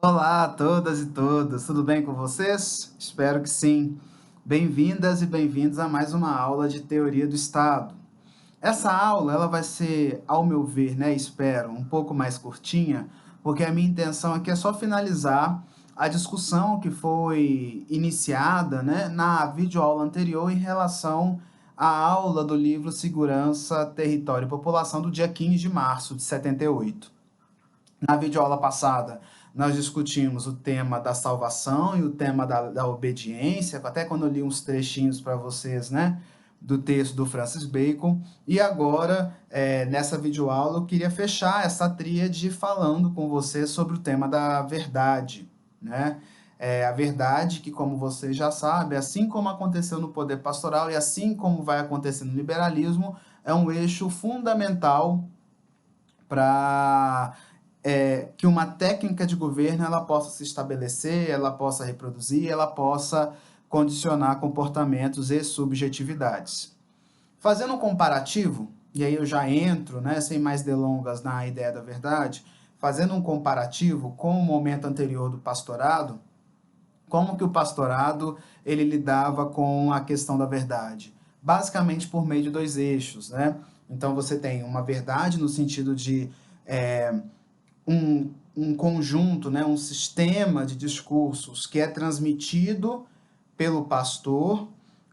Olá a todas e todos, tudo bem com vocês? Espero que sim. Bem-vindas e bem-vindos a mais uma aula de Teoria do Estado. Essa aula ela vai ser, ao meu ver, espero, um pouco mais curtinha, porque a minha intenção aqui é só finalizar a discussão que foi iniciada, na videoaula anterior em relação à aula do livro Segurança, Território e População do dia 15 de março de 78. Na videoaula passada, nós discutimos o tema da salvação e o tema da obediência, até quando eu li uns trechinhos para vocês, do texto do Francis Bacon. E agora, nessa videoaula, eu queria fechar essa tríade falando com vocês sobre o tema da verdade, né? A verdade que, como vocês já sabem, assim como aconteceu no poder pastoral e assim como vai acontecer no liberalismo, é um eixo fundamental para que uma técnica de governo ela possa se estabelecer, ela possa reproduzir, ela possa condicionar comportamentos e subjetividades. Fazendo um comparativo, e aí eu já entro, sem mais delongas, na ideia da verdade, fazendo um comparativo com o momento anterior do pastorado, como que o pastorado ele lidava com a questão da verdade? Basicamente por meio de dois eixos, né? Então você tem uma verdade no sentido de um conjunto, um sistema de discursos que é transmitido pelo pastor,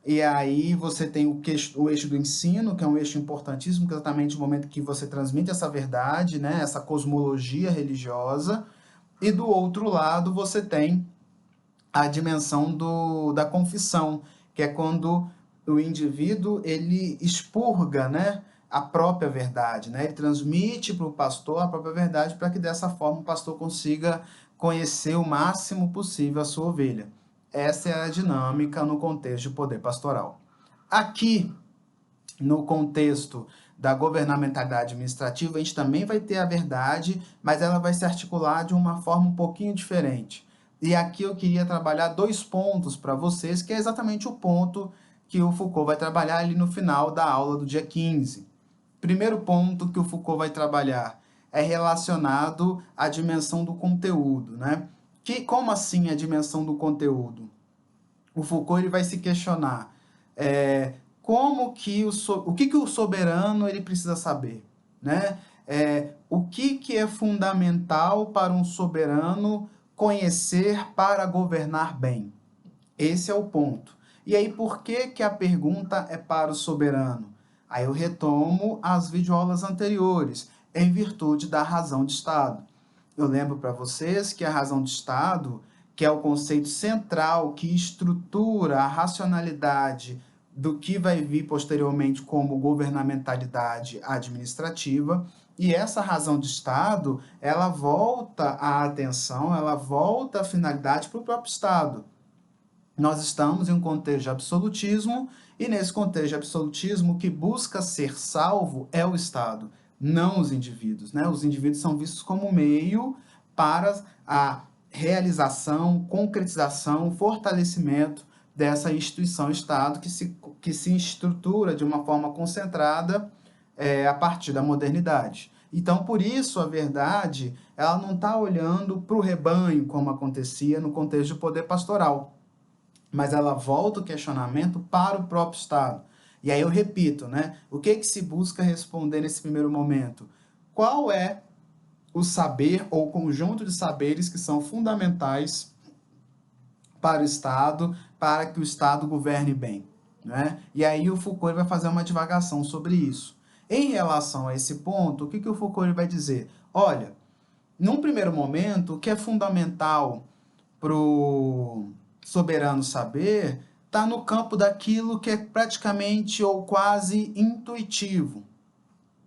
e aí você tem o eixo do ensino, que é um eixo importantíssimo, que é exatamente o momento que você transmite essa verdade, essa cosmologia religiosa, e do outro lado você tem a dimensão da confissão, que é quando o indivíduo ele expurga, a própria verdade, ele transmite para o pastor a própria verdade para que dessa forma o pastor consiga conhecer o máximo possível a sua ovelha. Essa é a dinâmica no contexto de poder pastoral. Aqui, no contexto da governamentalidade administrativa, a gente também vai ter a verdade, mas ela vai se articular de uma forma um pouquinho diferente. E aqui eu queria trabalhar dois pontos para vocês, que é exatamente o ponto que o Foucault vai trabalhar ali no final da aula do dia 15. Primeiro ponto que o Foucault vai trabalhar é relacionado à dimensão do conteúdo, como assim a dimensão do conteúdo? O Foucault ele vai se questionar como que o que o soberano ele precisa saber, o que é fundamental para um soberano conhecer para governar bem? Esse é o ponto. E aí, por que a pergunta é para o soberano? Aí eu retomo as videoaulas anteriores, em virtude da razão de Estado. Eu lembro para vocês que a razão de Estado, que é o conceito central que estrutura a racionalidade do que vai vir posteriormente como governamentalidade administrativa, e essa razão de Estado, ela volta a atenção, ela volta a finalidade para o próprio Estado. Nós estamos em um contexto de absolutismo, e nesse contexto de absolutismo, o que busca ser salvo é o Estado, não os indivíduos. Os indivíduos são vistos como meio para a realização, concretização, fortalecimento dessa instituição Estado que se estrutura de uma forma concentrada a partir da modernidade. Então, por isso, a verdade ela não está olhando para o rebanho, como acontecia no contexto de poder pastoral, mas ela volta o questionamento para o próprio Estado. E aí eu repito, o que se busca responder nesse primeiro momento? Qual é o saber ou conjunto de saberes que são fundamentais para o Estado, para que o Estado governe bem? E aí o Foucault vai fazer uma divagação sobre isso. Em relação a esse ponto, o que o Foucault vai dizer? Olha, num primeiro momento, o que é fundamental para o soberano saber está no campo daquilo que é praticamente ou quase intuitivo.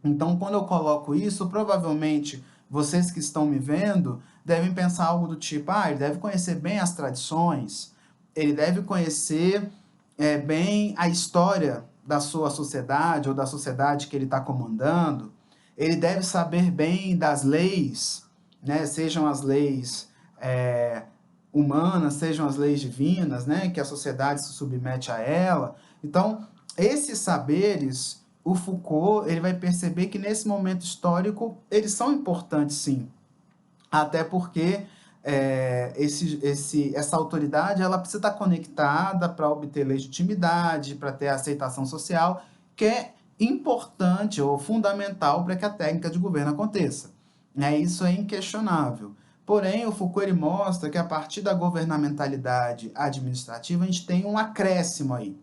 Então, quando eu coloco isso, provavelmente vocês que estão me vendo devem pensar algo do tipo: ele deve conhecer bem as tradições, ele deve conhecer bem a história da sua sociedade ou da sociedade que ele está comandando, ele deve saber bem das leis, sejam as leis humanas, sejam as leis divinas, que a sociedade se submete a ela. Então, esses saberes, o Foucault ele vai perceber que nesse momento histórico eles são importantes, sim. Até porque essa autoridade ela precisa estar conectada para obter legitimidade, para ter aceitação social, que é importante ou fundamental para que a técnica de governo aconteça. Isso é inquestionável. Porém, o Foucault ele mostra que a partir da governamentalidade administrativa, a gente tem um acréscimo aí.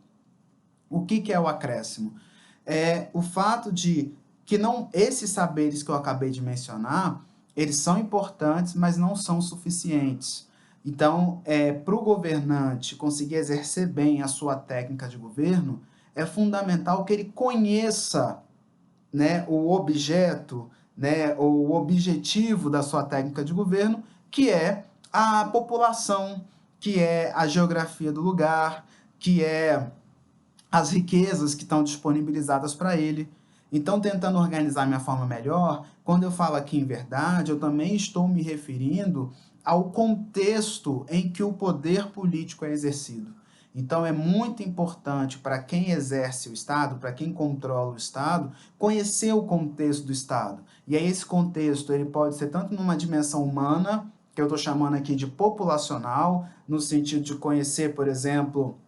O que é o acréscimo? É o fato de que não, esses saberes que eu acabei de mencionar, eles são importantes, mas não são suficientes. Então, para o governante conseguir exercer bem a sua técnica de governo, é fundamental que ele conheça, né, o objeto, né, o objetivo da sua técnica de governo, que é a população, que é a geografia do lugar, que é as riquezas que estão disponibilizadas para ele. Então, tentando organizar minha forma melhor, quando eu falo aqui em verdade, eu também estou me referindo ao contexto em que o poder político é exercido. Então, é muito importante para quem exerce o Estado, para quem controla o Estado, conhecer o contexto do Estado. E aí, esse contexto ele pode ser tanto numa dimensão humana, que eu estou chamando aqui de populacional, no sentido de conhecer, por exemplo,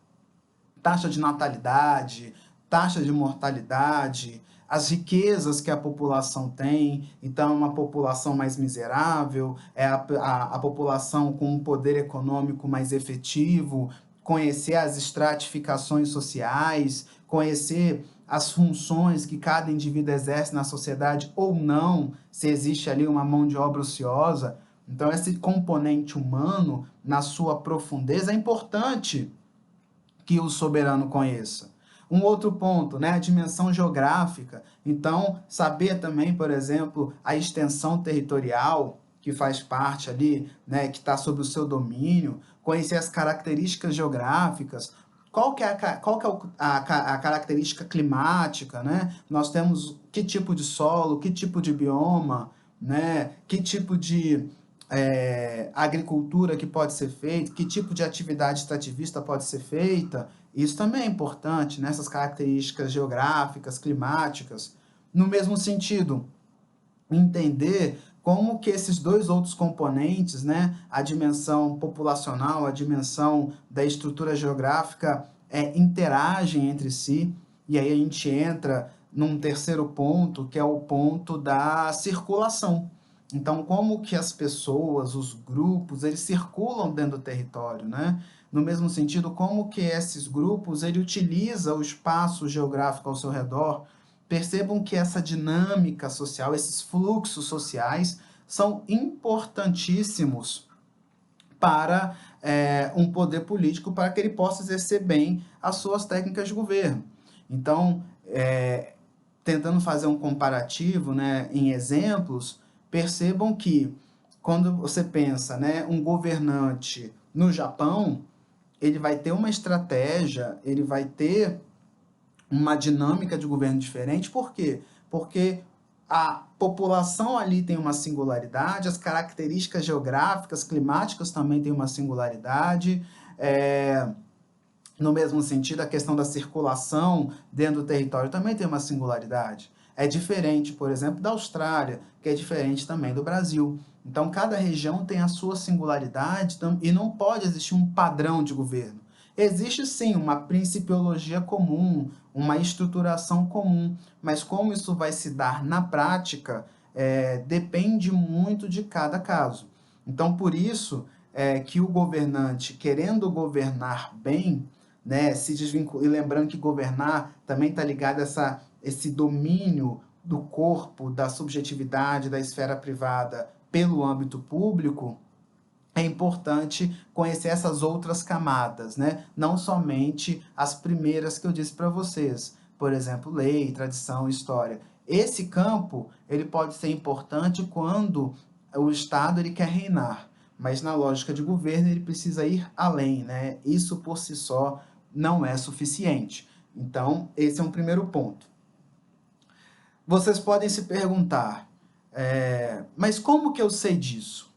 taxa de natalidade, taxa de mortalidade, as riquezas que a população tem. Então, é uma população mais miserável, é a população com um poder econômico mais efetivo, conhecer as estratificações sociais, conhecer as funções que cada indivíduo exerce na sociedade ou não, se existe ali uma mão de obra ociosa. Então, esse componente humano, na sua profundeza, é importante que o soberano conheça. Um outro ponto, né, a dimensão geográfica. Então, saber também, por exemplo, a extensão territorial que faz parte ali, né, que está sob o seu domínio, conhecer as características geográficas, qual que é a característica climática, né? Nós temos que tipo de solo, que tipo de bioma, né? Que tipo de agricultura que pode ser feita, que tipo de atividade extrativista pode ser feita. Isso também é importante, nessas características geográficas, climáticas. No mesmo sentido, entender como que esses dois outros componentes, né, a dimensão populacional, a dimensão da estrutura geográfica, interagem entre si, e aí a gente entra num terceiro ponto, que é o ponto da circulação. Então, como que as pessoas, os grupos, eles circulam dentro do território, né? No mesmo sentido, como que esses grupos, ele utiliza o espaço geográfico ao seu redor. Percebam que essa dinâmica social, esses fluxos sociais, são importantíssimos para um poder político, para que ele possa exercer bem as suas técnicas de governo. Então, tentando fazer um comparativo, né, em exemplos, percebam que quando você pensa, né, um governante no Japão, ele vai ter uma estratégia, ele vai ter uma dinâmica de governo diferente. Por quê? Porque a população ali tem uma singularidade, as características geográficas, climáticas também têm uma singularidade. No mesmo sentido, a questão da circulação dentro do território também tem uma singularidade. É diferente, por exemplo, da Austrália, que é diferente também do Brasil. Então, cada região tem a sua singularidade e não pode existir um padrão de governo. Existe sim uma principiologia comum, uma estruturação comum, mas como isso vai se dar na prática, depende muito de cada caso. Então, por isso que o governante, querendo governar bem, né, se desvincula, e lembrando que governar também está ligado a esse domínio do corpo, da subjetividade, da esfera privada pelo âmbito público, é importante conhecer essas outras camadas, né? Não somente as primeiras que eu disse para vocês, por exemplo, lei, tradição, história. Esse campo ele pode ser importante quando o Estado ele quer reinar, mas na lógica de governo ele precisa ir além, né? Isso por si só não é suficiente. Então, esse é um primeiro ponto. Vocês podem se perguntar, mas como que eu sei disso?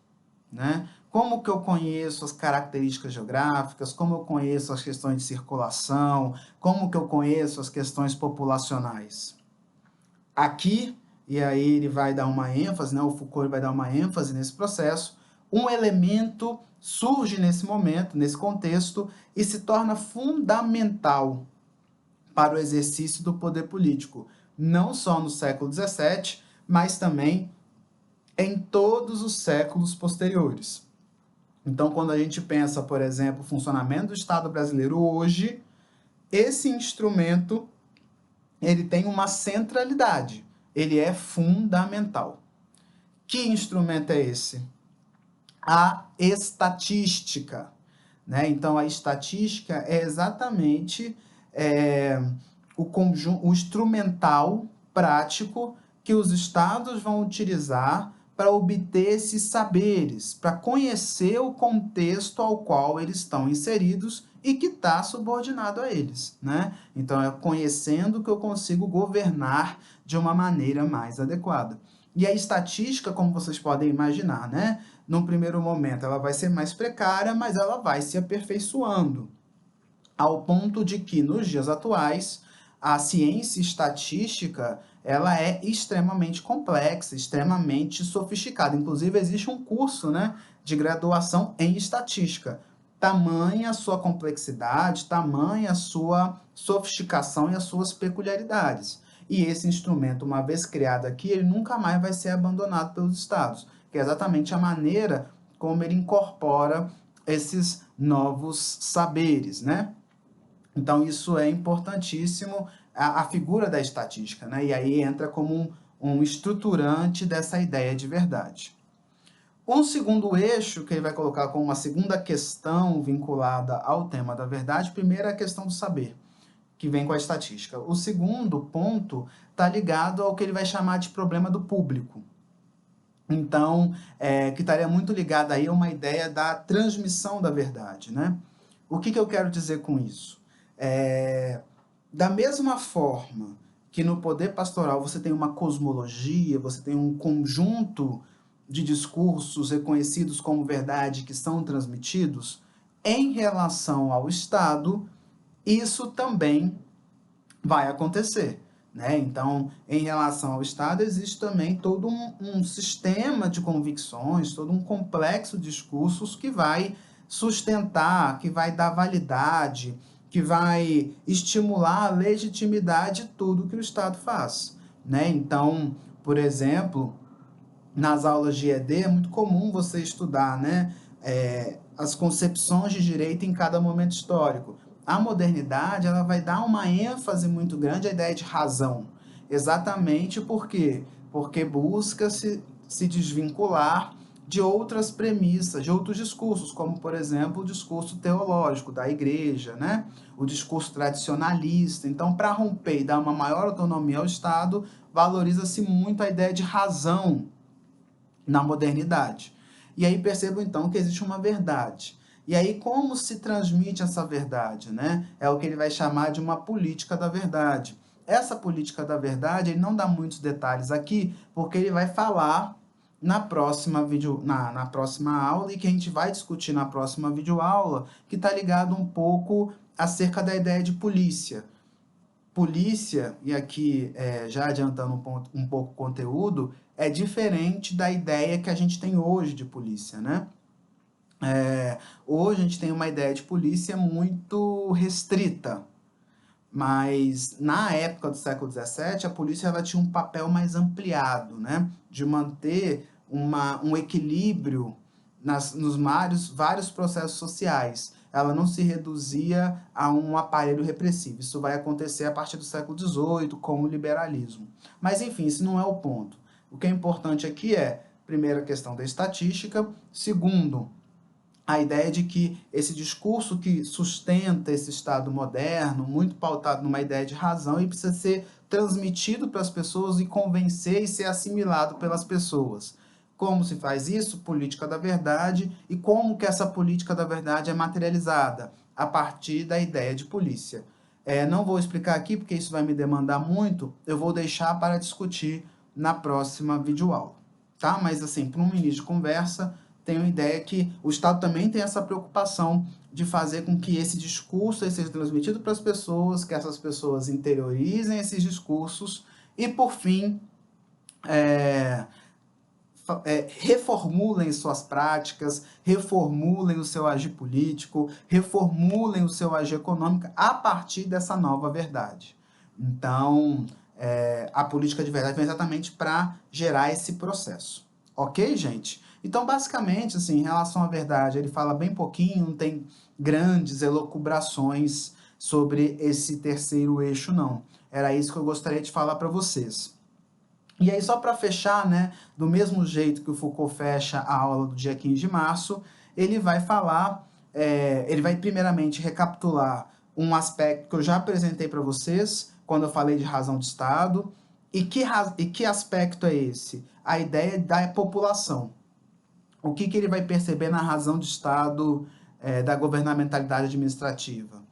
Né? Como que eu conheço as características geográficas, como eu conheço as questões de circulação, como que eu conheço as questões populacionais? Aqui, e aí ele vai dar uma ênfase, né? O Foucault vai dar uma ênfase nesse processo, um elemento surge nesse momento, nesse contexto, e se torna fundamental para o exercício do poder político, não só no século XVII, mas também em todos os séculos posteriores. Então, quando a gente pensa, por exemplo, o funcionamento do Estado brasileiro hoje, esse instrumento ele tem uma centralidade, ele é fundamental. Que instrumento é esse? A estatística, né? Então, a estatística é exatamente o instrumental prático que os estados vão utilizar para obter esses saberes, para conhecer o contexto ao qual eles estão inseridos e que está subordinado a eles, né? Então, é conhecendo que eu consigo governar de uma maneira mais adequada. E a estatística, como vocês podem imaginar, né? Num primeiro momento, ela vai ser mais precária, mas ela vai se aperfeiçoando, ao ponto de que, nos dias atuais, a ciência estatística ela é extremamente complexa, extremamente sofisticada. Inclusive, existe um curso, né, de graduação em estatística. Tamanha a sua complexidade, tamanha a sua sofisticação e as suas peculiaridades. E esse instrumento, uma vez criado aqui, ele nunca mais vai ser abandonado pelos estados, que é exatamente a maneira como ele incorpora esses novos saberes, né? Então, isso é importantíssimo, a figura da estatística, né? E aí entra como um estruturante dessa ideia de verdade. Um segundo eixo que ele vai colocar como uma segunda questão vinculada ao tema da verdade, primeiro é a questão do saber, que vem com a estatística. O segundo ponto está ligado ao que ele vai chamar de problema do público. Então, que estaria muito ligado aí a uma ideia da transmissão da verdade, né? O que eu quero dizer com isso? Da mesma forma que no poder pastoral você tem uma cosmologia, você tem um conjunto de discursos reconhecidos como verdade que são transmitidos, em relação ao Estado, isso também vai acontecer, né? Então, em relação ao Estado, existe também todo um sistema de convicções, todo um complexo de discursos que vai sustentar, que vai dar validade, que vai estimular a legitimidade de tudo que o Estado faz, né? Então, por exemplo, nas aulas de ED é muito comum você estudar, né, as concepções de direito em cada momento histórico. A modernidade ela vai dar uma ênfase muito grande à ideia de razão, exatamente porque busca se desvincular de outras premissas, de outros discursos, como, por exemplo, o discurso teológico da igreja, né? O discurso tradicionalista. Então, para romper e dar uma maior autonomia ao Estado, valoriza-se muito a ideia de razão na modernidade. E aí percebo então que existe uma verdade. E aí como se transmite essa verdade, né? É o que ele vai chamar de uma política da verdade. Essa política da verdade, ele não dá muitos detalhes aqui, porque ele vai falar na próxima na próxima aula e que a gente vai discutir na próxima videoaula, que está ligado um pouco acerca da ideia de polícia. Polícia, e aqui já adiantando um pouco o conteúdo, é diferente da ideia que a gente tem hoje de polícia, né? Hoje a gente tem uma ideia de polícia muito restrita, mas na época do século XVII, a polícia ela tinha um papel mais ampliado, né? De manter um equilíbrio nos vários processos sociais. Ela não se reduzia a um aparelho repressivo. Isso vai acontecer a partir do século XVIII, com o liberalismo. Mas, enfim, isso não é o ponto. O que é importante aqui é, primeiro, a questão da estatística, segundo, a ideia de que esse discurso que sustenta esse Estado moderno, muito pautado numa ideia de razão, e precisa ser transmitido para as pessoas e convencer e ser assimilado pelas pessoas. Como se faz isso? Política da verdade. E como que essa política da verdade é materializada? A partir da ideia de polícia. Não vou explicar aqui, porque isso vai me demandar muito, eu vou deixar para discutir na próxima videoaula, tá? Mas, assim, para um início de conversa, tenho a ideia que o Estado também tem essa preocupação de fazer com que esse discurso seja transmitido para as pessoas, que essas pessoas interiorizem esses discursos e, por fim, reformulem suas práticas, reformulem o seu agir político, reformulem o seu agir econômico a partir dessa nova verdade. Então, a política de verdade vem exatamente para gerar esse processo. Ok, gente? Então, basicamente, assim, em relação à verdade, ele fala bem pouquinho, não tem grandes elucubrações sobre esse terceiro eixo, não. Era isso que eu gostaria de falar para vocês. E aí, só para fechar, né, do mesmo jeito que o Foucault fecha a aula do dia 15 de março, ele vai falar, ele vai primeiramente recapitular um aspecto que eu já apresentei para vocês, quando eu falei de razão de Estado. E que aspecto é esse? A ideia da população. O que ele vai perceber na razão de Estado da governamentalidade administrativa?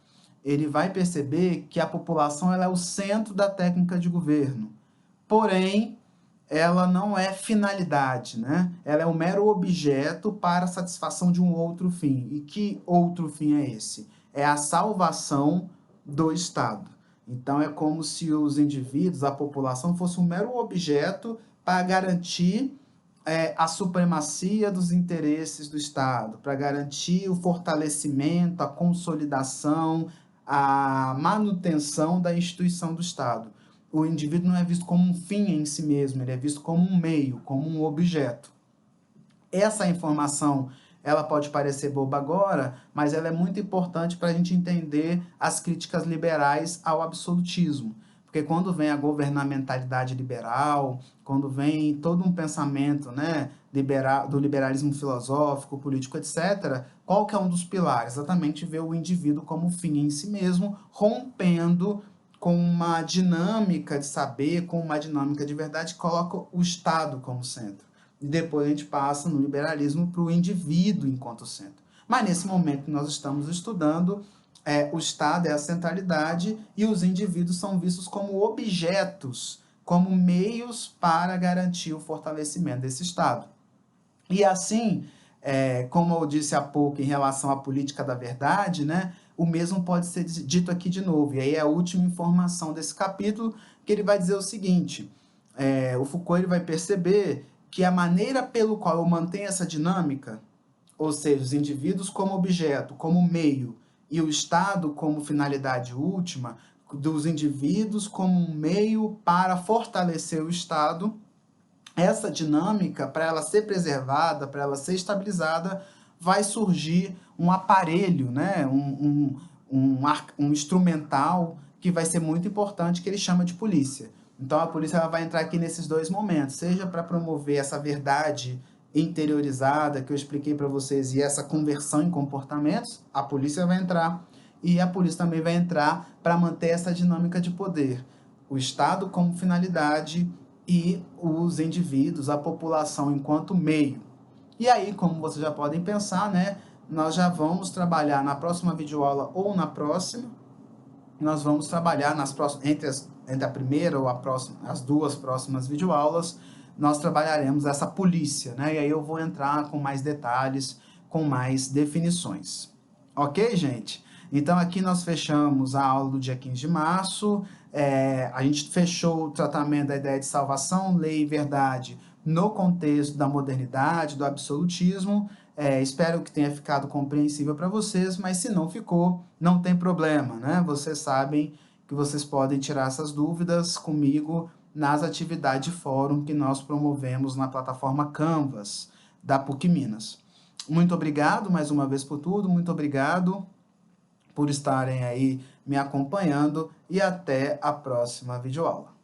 Ele vai perceber que a população ela é o centro da técnica de governo. Porém, ela não é finalidade, né? Ela é um mero objeto para a satisfação de um outro fim. E que outro fim é esse? É a salvação do Estado. Então, é como se os indivíduos, a população, fosse um mero objeto para garantir a supremacia dos interesses do Estado, para garantir o fortalecimento, a consolidação, a manutenção da instituição do Estado. O indivíduo não é visto como um fim em si mesmo, ele é visto como um meio, como um objeto. Essa informação, ela pode parecer boba agora, mas ela é muito importante para a gente entender as críticas liberais ao absolutismo. Porque quando vem a governamentalidade liberal, quando vem todo um pensamento, né, do liberalismo filosófico, político, etc., qual que é um dos pilares? Exatamente ver o indivíduo como fim em si mesmo, rompendo com uma dinâmica de saber, com uma dinâmica de verdade, que coloca o Estado como centro. E depois a gente passa no liberalismo para o indivíduo enquanto centro. Mas nesse momento nós estamos estudando o Estado é a centralidade e os indivíduos são vistos como objetos, como meios para garantir o fortalecimento desse Estado. E assim, como eu disse há pouco em relação à política da verdade, né, o mesmo pode ser dito aqui de novo. E aí é a última informação desse capítulo, que ele vai dizer o seguinte, o Foucault ele vai perceber que a maneira pelo qual eu mantenho essa dinâmica, ou seja, os indivíduos como objeto, como meio, e o Estado como finalidade última, dos indivíduos como um meio para fortalecer o Estado, essa dinâmica, para ela ser preservada, para ela ser estabilizada, vai surgir um aparelho, né? um instrumental que vai ser muito importante, que ele chama de polícia. Então, a polícia ela vai entrar aqui nesses dois momentos, seja para promover essa verdade interiorizada que eu expliquei para vocês e essa conversão em comportamentos, a polícia vai entrar. E a polícia também vai entrar para manter essa dinâmica de poder. O Estado como finalidade e os indivíduos, a população enquanto meio. E aí, como vocês já podem pensar, né, nós já vamos trabalhar na próxima videoaula ou na próxima, nós vamos trabalhar entre a primeira ou a próxima, as duas próximas videoaulas, nós trabalharemos essa polícia, né? E aí eu vou entrar com mais detalhes, com mais definições. Ok, gente? Então aqui nós fechamos a aula do dia 15 de março, a gente fechou o tratamento da ideia de salvação, lei e verdade no contexto da modernidade, do absolutismo. Espero que tenha ficado compreensível para vocês, mas se não ficou, não tem problema, né? Vocês sabem que vocês podem tirar essas dúvidas comigo nas atividades de fórum que nós promovemos na plataforma Canvas da PUC Minas. Muito obrigado mais uma vez por tudo, muito obrigado por estarem aí me acompanhando e até a próxima videoaula.